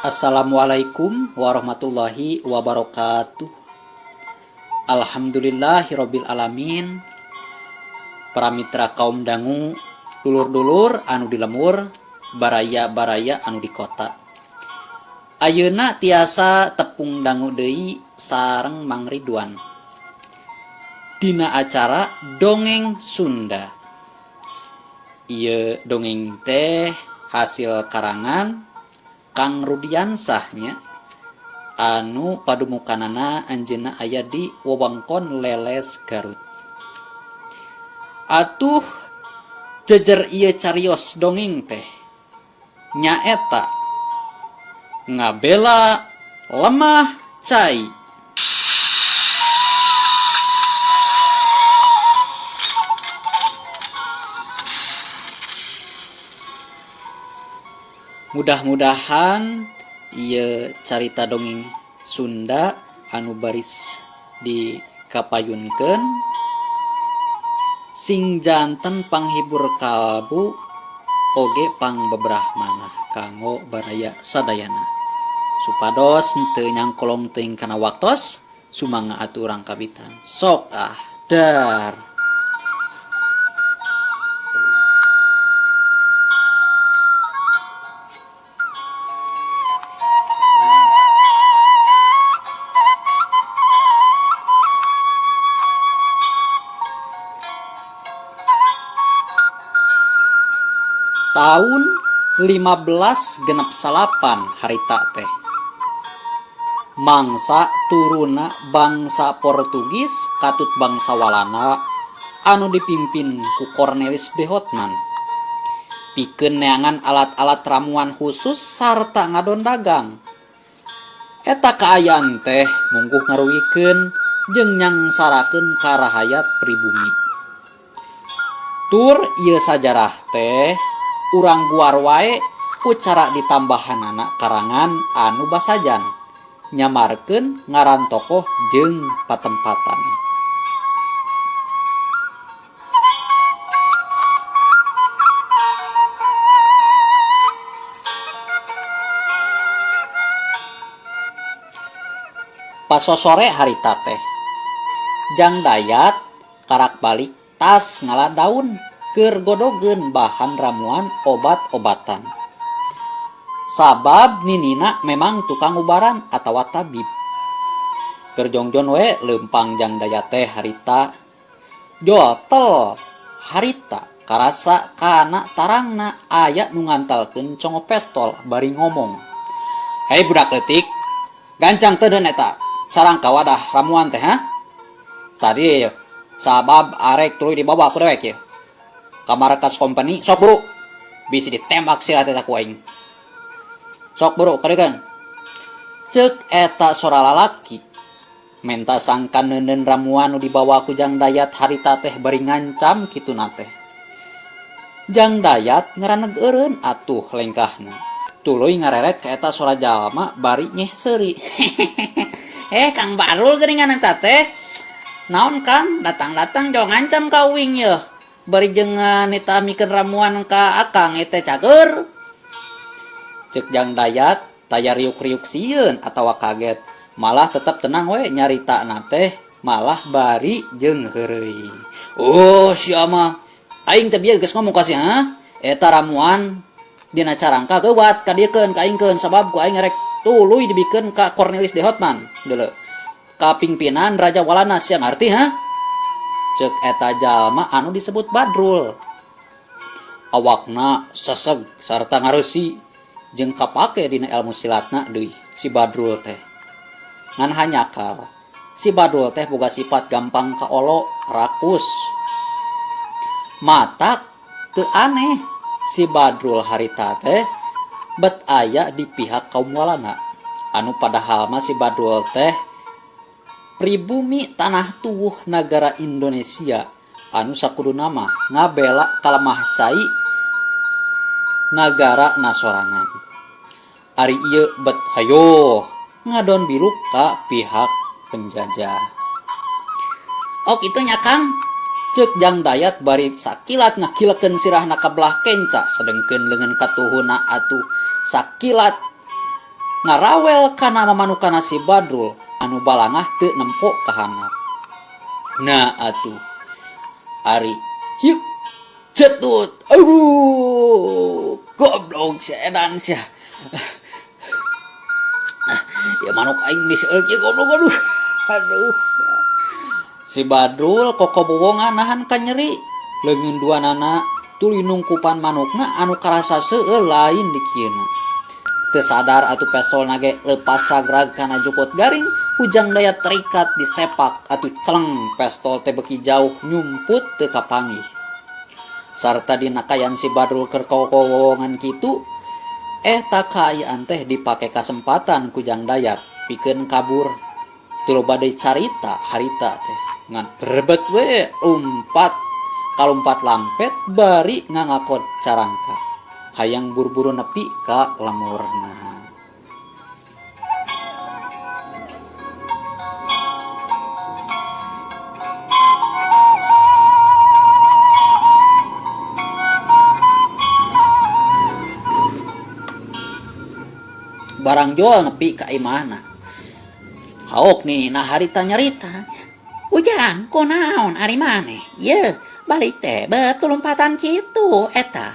Assalamualaikum warahmatullahi wabarakatuh. Alhamdulillahirabbil alamin. Para mitra kaum dangu, dulur-dulur anu di lemur, baraya-baraya anu di kota. Ayeuna tiasa tepung dangu deui sareng Mang Ridwan dina acara Dongeng Sunda. Ieu dongeng teh hasil karangan Kang Rudiansahnya anu padumukanana anjeunna aya di wewengkon Leles Garut. Atuh jejer ieu carios dongeng teh nyaeta Ngabela Lemah Cai. Mudah-mudahan ieu carita dongeng Sunda anu baris dikapayunkeun sing janten panghibur kalbu oge pangbebrahmana kanggo baraya sadayana. Supados henteu nyangkolong teuing kana waktos sumangga atuh urang kabitan. Sok dar. Tahun 1568 harita teh mangsa turuna bangsa Portugis katut bangsa Walanda anu dipimpin ku Cornelis de Houtman pikeun neangan alat-alat ramuan khusus sarta ngadon dagang. Eta kaayaan teh mungkuh ngaruwikeun jeung nyangsarakeun karahayat pribumi. Tur ieu sajarah teh urang guar wae ku cara ditambahanana karangan anu basajan nyamarkeun ngaran tokoh jeung patempatan. Pasosore harita teh Jang Dayat karak balik tas ngaladaun keur godogeun bahan ramuan obat-obatan. Sabab ninina memang tukang ubaran atawa tabib. Keur jongjon we leumpang Jang Dayat teh harita jotel harita karasa kana tarangna aya nu ngantalkeun congo pestol bari ngomong. Hei budak leutik, gancang teu deun eta carang ka wadah ramuan teh ha? Tadi sabab arek tuluy dibawa ku dewek ye. Kamar kas company sok buru bisa ditembak silat eta ku aing. Sok buru kadegan. Ceuk eta sora lalaki menta sangka neuneun ramuan nu dibawa ku Jang Dayat harita teh bari ngancam kituna teh. Jang Dayat ngaraneg eureun atuh lengkahna. Tuluy ngareret ka eta sora jalma bari nyeh seuri. Kang Barul geuningan eta teh. Naon Kang datang-datang jauh ngancam ka uing yeuh. Bari jeung nita mikeun ramuan ka akang teh cager. Ceuk Jang Dayat taya riuk-riuk sieun atawa kaget, malah tetep tenang we nyaritana teh malah bari jeung heureuy. Oh sia mah aing teh bieu geus ngomong ka sia eta ramuan dina carangka geuwat kadiekeun ka aingkeun sabab ku aing rek tuluy dibikeun ka Cornelis de Houtman deuleu ka pimpinan Raja Walanda sia ngarti Ceuk eta jalma anu disebut Badrul. Awakna seseg sarta ngareusi jeung kapake dina ilmu silatna deui si Badrul teh. Ngan hanyakal si Badrul teh boga sifat gampang kaolo, rakus. Matak teu aneh si Badrul harita teh bet aya di pihak kaum Walanda anu padahal mah si Badrul teh pribumi tanah tuwuh nagara Indonesia anu sakuduna mah ngabela kalemah cai nagara nasorangan. Ari ieu bet hayo ngadon biluk ka pihak penjajah. Oh kitu nya Kang. Ceuk Jang Dayat bari sakilat ngakilekeun sirahna ka belah kenca sedengkeun leungeun katuhuna atuh sakilat ngarawel kana mamanukana si Badrul anu balangah teu nempo ka handap. Nah atuh ari hiuk cetut, aduh goblok si edan sia. Ya manuk aing diseueuk goblok aduh. Si Badrul kokobowongan nahan ka nyeri leungeun duanana tuluy nungkupan manukna anu karasa seueur lain di kieuna. Teu sadar atuh pesolna ge leupas ragrag kana jukut garing, ujang daya terikat di sepak atuh celeng pestol teh beuki jauh nyumput teu kapanggih. Sarta dina kayan si Badrul keur kokobowongan kitu, tak kaayaan teh dipake kasempatan ku Jang Dayat pikeun kabur. Tuluy bade carita harita teh ngan berebet we kalumpat lampet bari ngangakod carangka hayang buru-buru nepi ka lemurna. Barang jual nepi ka imahna. Haok nih nah harita nyarita. Ujang, kunaon ari maneh? Ye, balik teh betul lompatan kitu eta.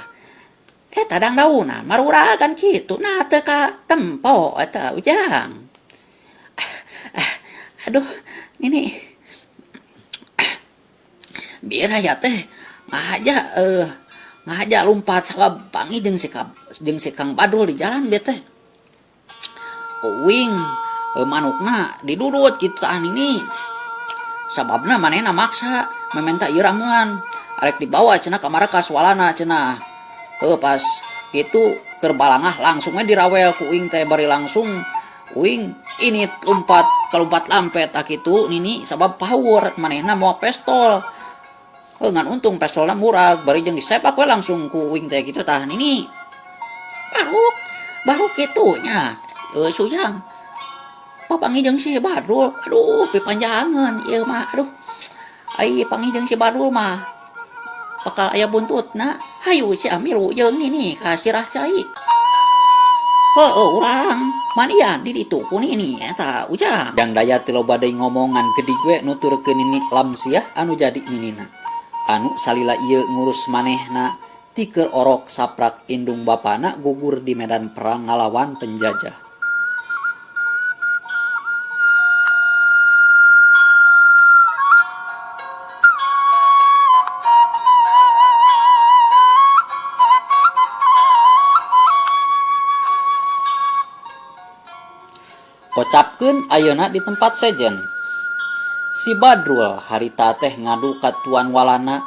Eta dang daunan maruragan kitu nah teu ka tempo eta Ujang. Aduh, ini biar aya teh ngahaja lompat sakabangi jeung si Kang Badrul di jalan bieu teh. Kuing manukna didudut kitu tahan ini sababna manehna maksa mementa ieu ramuan arek dibawa cenah ka markas walana cenah. Pas kitu keur balangah langsung we dirawel ku uing teh bari langsung uing ini lompat lampet tak kitu nini sabab power manehna moal pistol. Ngan untung pistolna murag bari jeung disepak we langsung ku uing teh kitu tah nini. Baru kitunya Sujang papangi jeung si Badrul, aduh pipanjangan ieu mah, aduh ai pangi jeung si Badrul mah bakal aya buntutna. Hayu si Amiru jeung nini ka Sirah Cai. Urang manian di ditu ku nini eta Ujang. Jang Dayat teu loba deui ngomongan geudig we nuturkeun nini Lamsiah anu jadi ninina. Anu salila ieu ngurus manehna ti keur orok saprak indung bapana gugur di medan perang ngalawan penjajah. Kocapkeun ayeuna di tempat sejen. Si Badrul harita teh ngadu ka tuan walana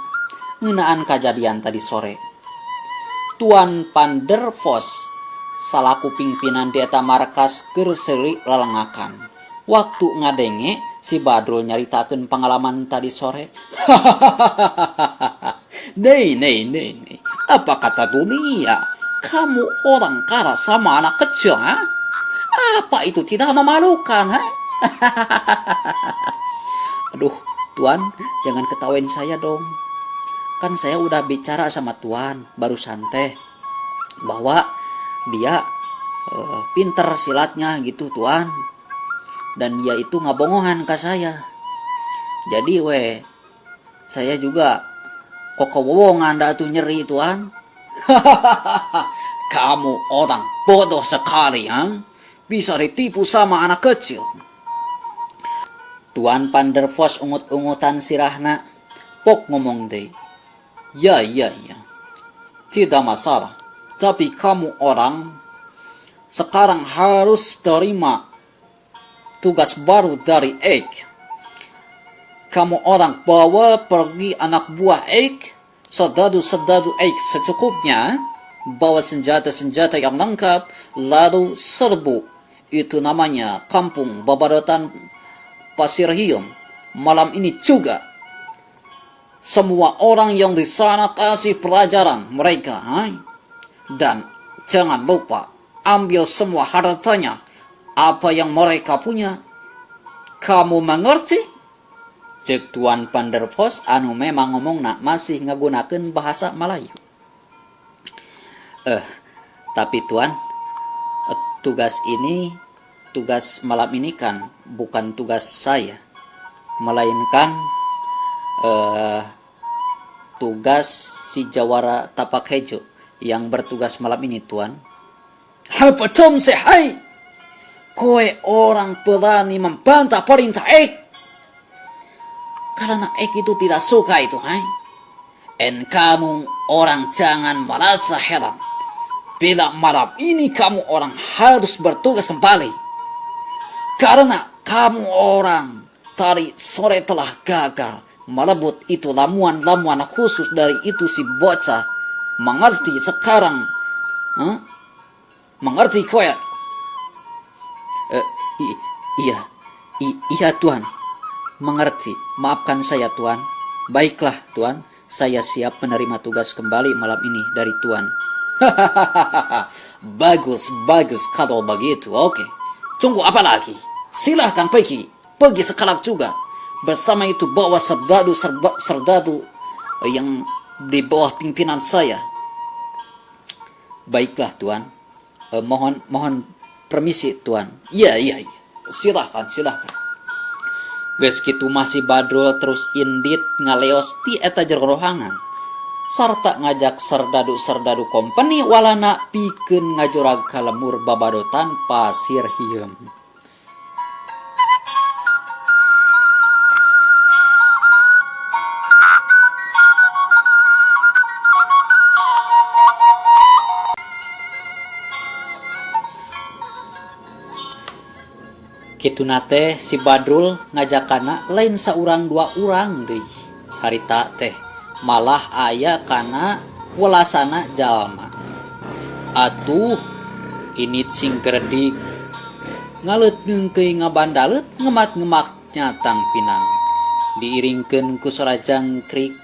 ngeunaan kajadian tadi sore. Tuan Pandervos salaku pimpinan di eta markas keur seuli lelengakan. Waktu ngadenge si Badrul nyaritakeun pengalaman tadi sore. Nei. Apa kata dunia? Kamu orang kara sama anak kecil, ha? Apa itu tidak memalukan, ha? Aduh, Tuan, jangan ketawain saya dong. Kan saya udah bicara sama Tuan barusan teh bahwa dia pinter silatnya gitu, Tuan. Dan dia itu ngabongohan ke saya. Jadi saya juga kokobowongan dah tuh nyeri, Tuan. Kamu orang bodoh sekali, ha? Bisa ditipu sama anak kecil. Tuan Pandervos ungut-ungutan sirahna, pok ngomong deh. Ya. Tidak masalah. Tapi kamu orang sekarang harus terima tugas baru dari Eik. Kamu orang bawa pergi anak buah Eik, sedadu-sedadu Eik secukupnya, bawa senjata-senjata yang lengkap, lalu serbu. Itu namanya kampung Babadotan Pasir Hiung. Malam ini juga semua orang yang di sana kasih pelajaran mereka, ha? Dan jangan lupa ambil semua hartanya, apa yang mereka punya. Kamu mengerti? Cek Tuan Pandervos anu memang ngomongna masih ngagunakeun bahasa Melayu. Tapi Tuan, tugas malam ini kan bukan tugas saya, melainkan tugas si Jawara Tapak Hejo yang bertugas malam ini, Tuan. Hapatom sehai, kowe orang berani membantah perintah Ek. Karena Ek itu tidak suka itu, hai. Dan kamu orang jangan merasa heran bila malam ini kamu orang harus bertugas kembali. Karena kamu orang tadi sore telah gagal merebut itu ramuan khusus dari itu si bocah. Mengerti sekarang? Mengerti kowe? Iya Tuan, mengerti. Maafkan saya Tuan. Baiklah Tuan, saya siap menerima tugas kembali malam ini dari Tuan. Bagus kalau begitu. Oke. Tunggu apa lagi? Silahkan pergi sekarang juga. Bersama itu bawa serdadu yang di bawah pimpinan saya. Baiklah Tuan. Mohon permisi Tuan. Iya. Silahkan. Geus kitu masih Badrul terus indit ngaleos ti eta jero rohangan sarta ngajak serdadu kompeni walana pikeun ngajorag ka lemur babadotan pasir hieum. Kitu nate si Badrul ngajakana lain saurang dua urang deui. Harita teh malah aya kana welasana jalma. Atuh init sing gerdik ngaleutkeun keuy ngabandaleut ngemat-ngemaknya tang pinang. Diiringkeun ku sora jangkrik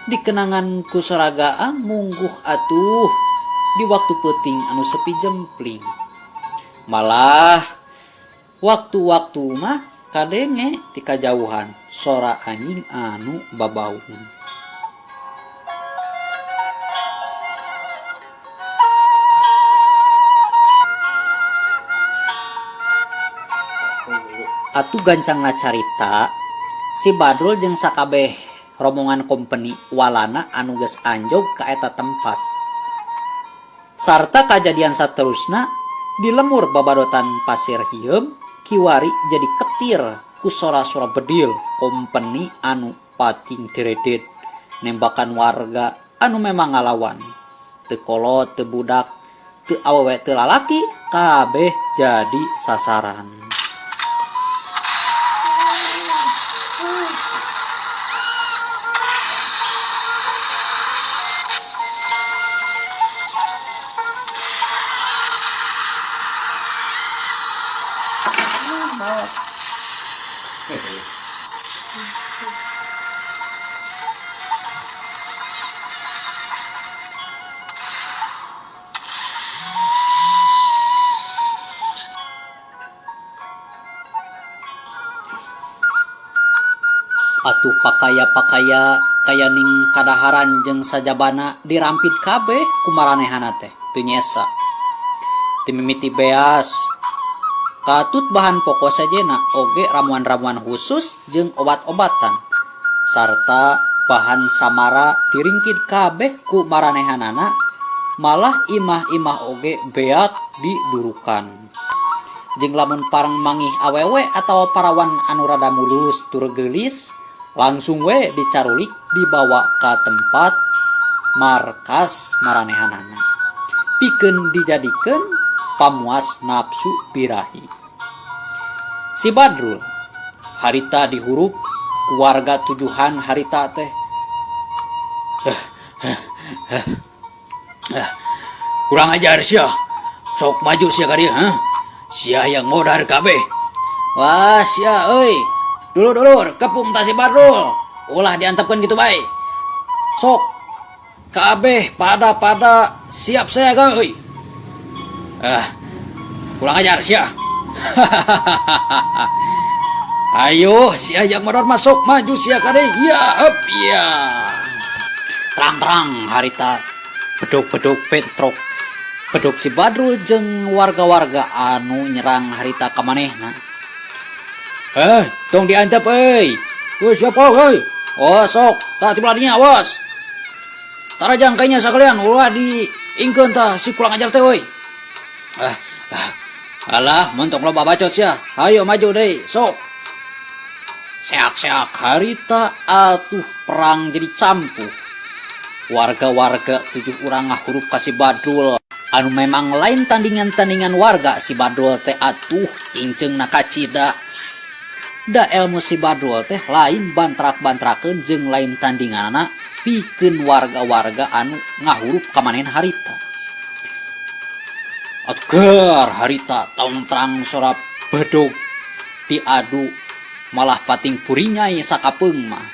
dikenangan ku sora gaang mungguh atuh di waktu peuting anu sepi jempling. Malah waktu-waktu mah kadenge ti kajauhan sora anjing anu babaung. Atuh gancangna carita si Badrul jeung sakabeh rombongan kompeni walana anu geus anjog ka eta tempat. Sarta kajadian saterusna di lemur babadotan pasir hieum kiwari jadi ketir ku sora-sora bedil kompeni anu pating deredet nembakan warga anu memang ngalawan. Teu kolot, teu budak, teu awewe, teu lalaki, kabeh jadi sasaran. Atuh pakaya kaya ning kadaharan jeung sajabana dirampid kabeh ku maranehanna teh teu nyesa. Ti mimiti beas katut bahan pokok sajena oge ramuan-ramuan khusus jeung obat-obatan sarta bahan samara diringkid kabeh ku maranehanana malah imah-imah oge beak didurukan. Jeung lamun parang mangih awewe atawa parawan anu rada mulus tur geulis langsung we dicarulik dibawa ka tempat markas maranehanana pikeun dijadikeun pamuas nafsu birahi. Si Badrul harita dihurup keluarga tujuhan harita teh kurang ajar sia, sok maju sia ka dieu, sia yang modar kabeh. Wah sia euy, dulur-dulur kepung ta si Badrul, ulah diantepkeun gitu bae. Sok kabeh pada siap saya euy. Kurang ajar sia. Ayo sia yang modar masuk maju sia ka deui. Ya hep ya. Terang-terang harita bedog-bedog petrok Pedog si Badrul jeung warga-warga anu nyerang harita kamanehna. Tong diantep siapa Oh sok tak tiba dinya awas. Tarajang kayaknya sakalian ulah diingkeun tah si kurang ajar teh Alah mentok loba bacot sia. Ayo maju deui sok. Seak-seak harita atuh perang jadi campuh. Warga-warga 7 urang ngahurup ka si Badrul. Anu memang lain tandingan-tandingan warga si Badrul teh atuh ingceungna kacida. Da ilmu si Badrul teh lain bantrak-bantrakeun jeung lain tandinganna pikeun warga-warga anu ngahurup ka manehna harita. Atgar harita taun terang sora bedog diadu malah pating purinyai sakapeung mah.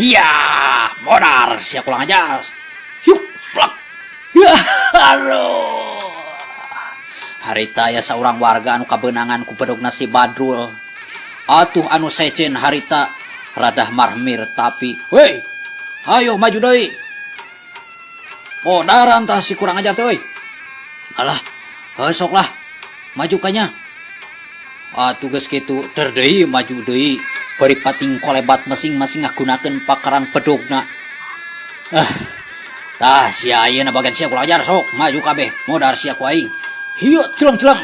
Ya, modar sia kurang ajar. Yuk, plak. Aduh. Harita ya seorang warga anu kabeunangan ku bedogna si Badrul. Atuh anu secen harita radah marmir tapi weh, ayo maju deui. Modaran tah si kurang ajar teh Alah, sok lah, maju kanya. Atuh geus kitu, deui maju deui. Bari pating kolebat masing-masing ngagunakeun pakaran pedogna. Tah sia ayeuna bagan sia kurang ajar sok maju kabeh. Modar sia ku aing. Hieu celeng-celeng.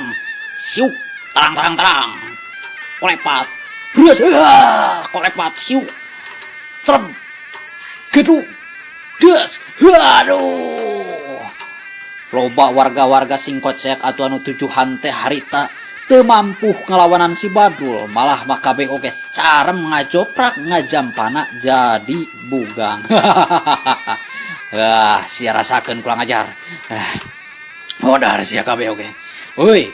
Siuk tarang-tarang. Kolepat. Brus. Kolepat siuk. Trem. Gedung. Des. Aduh. Loba warga-warga sing kocek atuh anu tujuhan teh harita teu mampu ngalawanan si Badrul, malah makabe oge carem ngajoprak ngajampana jadi bugang. Sia rasakeun kurang ajar. Modar sia kabeh oge. Euy.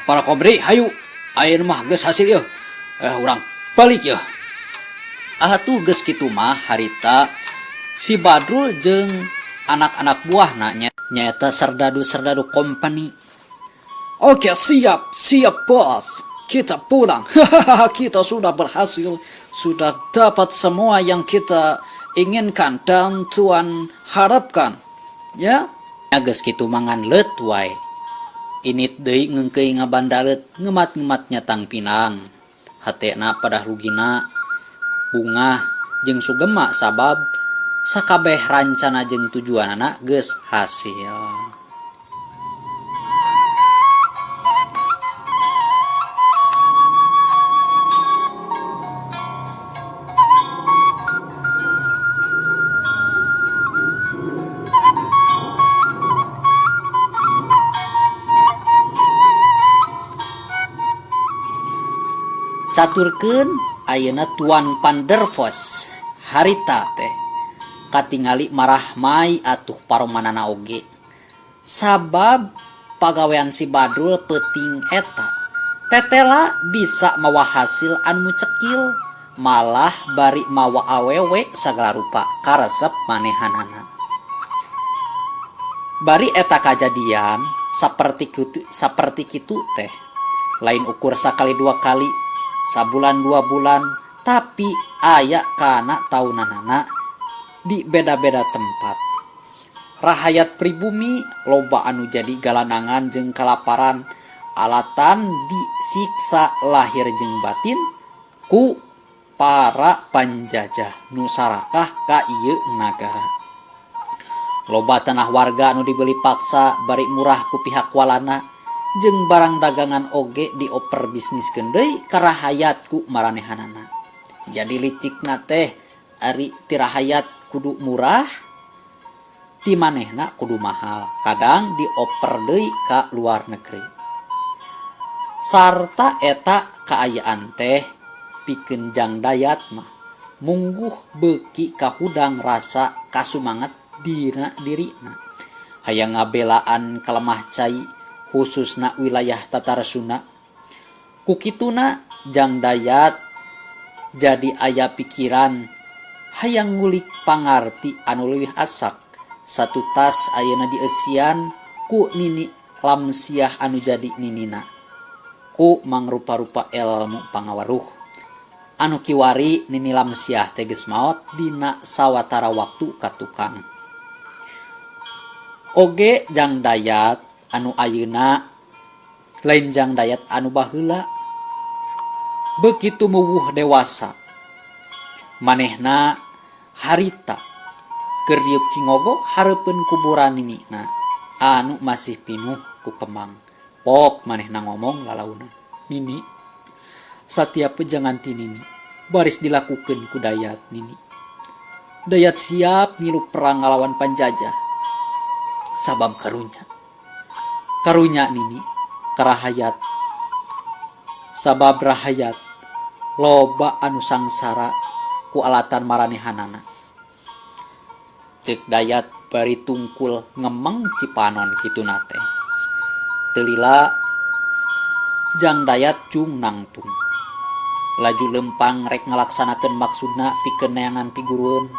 Para kobri hayu. Ayeuna mah geus hasil yeuh. Urang balik yeuh. Atuh geus kitu mah harita si Badrul jeung anak-anak buahna nyaeta serdadu-serdadu company. Oke, siap bos. Kita pulang. Kita sudah berhasil, sudah dapat semua yang kita inginkan dan Tuhan harapkan. Ya. Geus kitu mangan leut wae. Init deui ngeungkeuy ngabandaleut ngemat-ngemat nyatang pinang. Hatena padah rugina bungah jeung sugema sabab sakabeh rancana jeung tujuanana geus hasil. Caturkeun ayeuna Tuan Pandervos harita teh katingali marah mai atuh paromanana oge. Sabab pagawean si Badrul peuting eta. Tetela bisa mawa hasil anu cekil, malah bari mawa awewe sagala rupa karesep manehanana. Bari eta kajadian saperti kitu teh. Lain ukur sakali dua kali, sabulan 2 bulan, tapi aya kana taunanana di beda-beda tempat. Rahayat pribumi loba anu jadi galanangan jeung kalaparan alatan disiksa lahir jeung batin ku para panjajah nu sarakah ka ieu nagara. Loba tanah warga anu dibeli paksa bari murah ku pihak walana jeung barang dagangan oge dioper bisniskeun deui ka rahayat ku maranehanana. Jadi licikna teh ari ti rahayat kudu murah, ti manehna kudu mahal. Kadang dioper deui ka luar negeri. Sarta eta kaayaan teh pikeun jang dayat mah mungguh beuki kahudang rasa kasumangat dina dirina. Hayang ngabelaan kalemah cai khususna wilayah Tatarsuna. Kukituna jang dayat jadi aya pikiran hayang ngulik pangarti anu leuwih asak satu tas ayeuna dieusian ku nini lamsiah anu jadi ninina ku mangrupa-rupa ilmu pangawaruh anu kiwari nini lamsiah teges maot dina sawatara waktu ka tukang. Oge jang dayat anu ayeuna lain jang dayat anu baheula. Begitu muwuh dewasa manehna harita keur riuk cingogo hareupeun kuburan ninina anu masih pinuh ku kemang. Pok manehna ngomong lalaunan, "Nini, satiap pejangan ti Nini baris dilakukeun ku dayat Nini. Dayat siap ngilu perang ngalawan penjajah. Sabab karunya Nini karahayat. Sabab rahayat loba anu sangsara ku alatan maranehanana." Cek dayat bari tungkul ngemeng cipanon kitu nate. Telila jang dayat cung nangtung. Laju lempang rek ngalaksanakeun maksudna pikeun neangan pigurueun.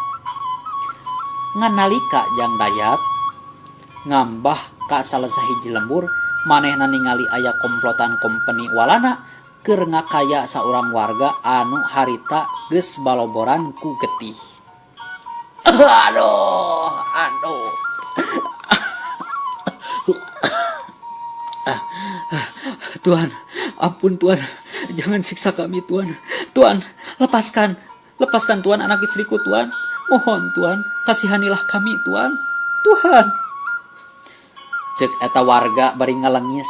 Ngan nalika jang dayat ngambah ka salesa hiji lembur, manehna ningali aya komplotan kompeni walana keur ngakaya saurang warga anu harita geus baloboran ku getih. Aduh. Tuan, ampun Tuan, jangan siksa kami Tuan. Tuan, lepaskan Tuan anak istriku Tuan. Mohon Tuan, kasihanilah kami Tuan. Tuhan. Cek eta warga bari ngalengis.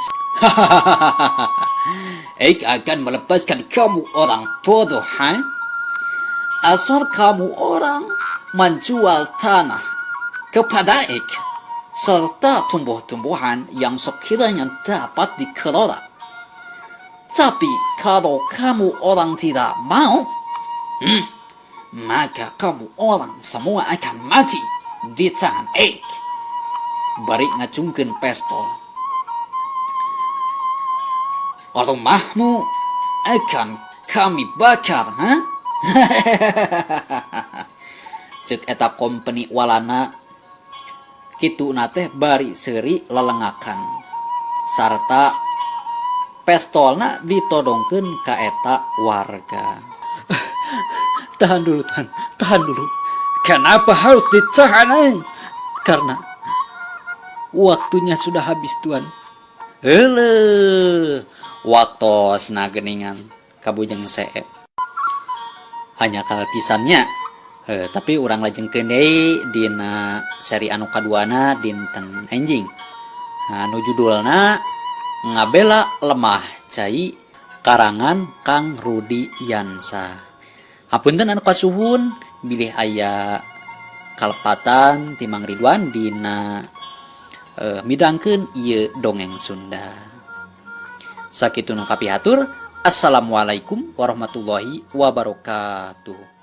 Ek akan melepaskan kamu orang bodoh, ha? Asal kamu orang menjual tanah kepada Ek serta tumbuh-tumbuhan yang sekiranya dapat dikelola. Tapi kalau kamu orang tidak mau, maka kamu orang semua akan mati di tangan Ek. Bari ngacungkeun pistol. Rumahmu akan kami bakar, ha? Cek eta kompeni walana kitu nate bari seuri lelengakan sarta pistolna ditodongkeun ka eta warga. Tahan dulu Tuan, tahan dulu. Kenapa harus ditahan? Karena waktunya sudah habis Tuan. Heuleuh, waktosna geuningan kabujang see. Hanya kalpisannya. Tapi urang lajengkeun deui dina seri anu kaduana dinten enjing. Anu judulna Ngabela Lemah Cai karangan Kang Rudi Yansa. Hapunten anu kasuhun bilih aya kalepatan timang Ridwan dina midangkeun ieu dongeng Sunda. Sakitu nu kapihatur. Assalamualaikum warahmatullahi wabarakatuh.